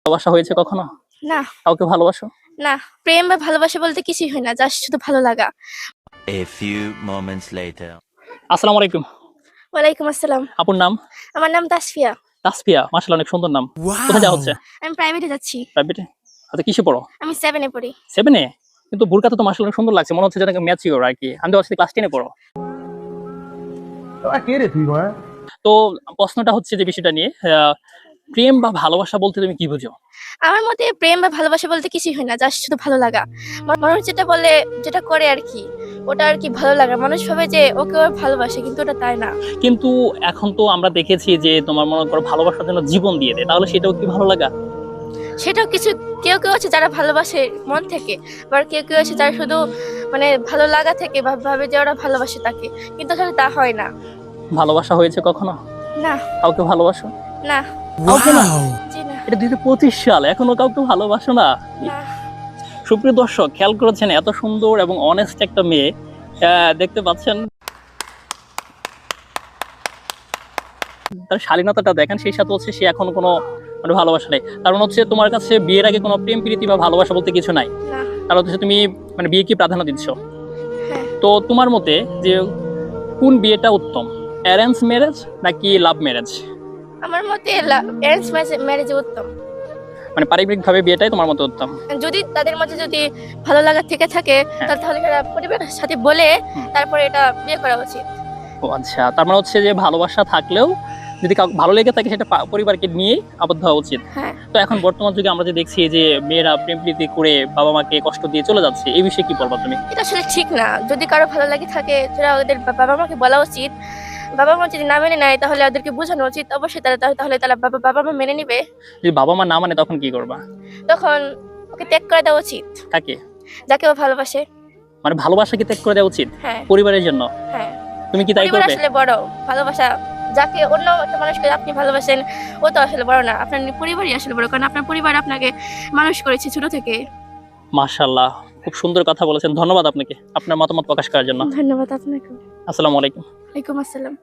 ভালোবাসা হয়েছে কখনো? না, কাউকে ভালোবাসো? না। প্রেম বা ভালোবাসা বলতে কিছুই হয় না। জাস্ট শুধু ভালো লাগা। A few moments later. আসসালামু আলাইকুম। ওয়ালাইকুম আসসালাম। আপুর নাম? আমার নাম তাসফিয়া। তাসফিয়া, মাশাআল্লাহ অনেক সুন্দর নাম। কোথায় যাওয়া হচ্ছে? আমি প্রাইভেটে যাচ্ছি। প্রাইভেটে? আচ্ছা কিসে পড়ো? আমি 7 এ পড়ি। 7 এ? কিন্তু বোরকাতে তো মাশাআল্লাহ অনেক সুন্দর লাগছে। মনে হচ্ছে যেন ম্যাচিওর আরকি। আমি তো ভাবছি ক্লাস 10 এ পড়ো। কে রে তুই মা? তো প্রশ্নটা হচ্ছে যে বিষয়টা নিয়ে প্রেম বা ভালোবাসা বলতে তুমি কি বুঝো? আমার মতে প্রেম বা ভালোবাসা বলতে কিছুই হয় না। জাস্ট শুধু ভালো লাগা। মানুষ যেটা বলে, যেটা করে আরকি, ওটা আরকি ভালো লাগা। মানুষ ভাবে যে ওকে ও ভালোবাসে, কিন্তু ওটা তাই না। কিন্তু এখন তো আমরা দেখেছি যে তোমার মনে করো ভালোবাসার জন্য জীবন দিয়ে দেয়। তাহলে সেটাও কি ভালো লাগা? সেটাও কিছু কেউ আছে যারা ভালোবাসে মন থেকে। আবার কেউ আছে যারা শুধু মানে ভালো লাগা থেকে ভাবে যে ওরা ভালোবাসে তাকে। কিন্তু আসলে তা হয় না। ভালোবাসা হয়েছে কখনো? না, কাউকে ভালোবাসো? না, কাউকে না? জি না, এটা 2025 সাল, এখনো কাউকে ভালোবাসো না? না। সুপ্রিয় দর্শক, খেয়াল করেছেন এত সুন্দর এবং অনেস্ট একটা মেয়ে দেখতে পাচ্ছেন, তার শালীনতাটা দেখেন, সেই সাথে হচ্ছে সে এখনো কোনো মানে ভালোবাসা নেই। কারণ হচ্ছে তোমার কাছে বিয়ের আগে কোনো প্রেম প্রীতি বা ভালোবাসা বলতে কিছু নাই। না, কারণ হচ্ছে তুমি মানে বিয়েকে প্রাধান্য দিচ্ছ। হ্যাঁ। তো তোমার মতে যে কোন বিয়েটা উত্তম, অ্যারেঞ্জ ম্যারেজ নাকি লাভ ম্যারেজ? আমার মতে অ্যারেঞ্জ ম্যারেজ উত্তম। মানে পারিবারিক ভাবে বিয়েটাই তোমার মতে উত্তম? যদি তাদের মাঝে যদি ভালো লাগা থেকে থাকে, হ্যাঁ। তাহলে তারা পরিবারের সাথে বলে হুম। তারপরে এটা বিয়ে করা উচিত। ও আচ্ছা, তার মানে হচ্ছে যে ভালোবাসা থাকলেও যদি কাউকে ভালো লেগে থাকে সেটা পরিবারকে নিয়েই আবদ্ধ হওয়া উচিত। হ্যাঁ। তো এখন বর্তমান যুগে আমরা যে দেখছি যে মেয়েরা প্রেম প্রীতি করে বাবা মাকে কষ্ট দিয়ে চলে যাচ্ছে, এই বিষয়ে কি বলবা তুমি? এটা আসলে ঠিক না। যদি কারো ভালো লাগে থাকে, সেটা ওদের বাবা মাকে বলা উচিত। বাবা মা যদি না মেনে নেয়, তাহলে ওদেরকে বোঝানো উচিত। অবশ্যই তাহলে তারা বাবা মা মেনে নিবে। যদি বাবা মা না মানে তখন কি করবা? তখন ওকে ত্যাগ করে দেওয়া উচিত, কাকে? যাকে ও ভালোবাসে। মানে ভালোবাসাকে ত্যাগ করে দেওয়া উচিত হ্যাঁ, পরিবারের জন্য? হ্যাঁ। তুমি কি তাই পরিবার করবে? আসলে বড়। ভালোবাসা, যাকে অন্য একটা মানুষকে আপনি ভালোবাসেন, ও তো আসলে বড় না। আপনার পরিবারই আসলে বড়, কারণ আপনার পরিবার আপনাকে মানুষ করেছে ছোট থেকে। মাশাআল্লাহ, খুব সুন্দর কথা বলেছেন। ধন্যবাদ আপনাকে আপনার মতামত প্রকাশ করার জন্য। ধন্যবাদ আপনাকে। আসসালামু আলাইকুম। ওয়ালাইকুম আসসালাম।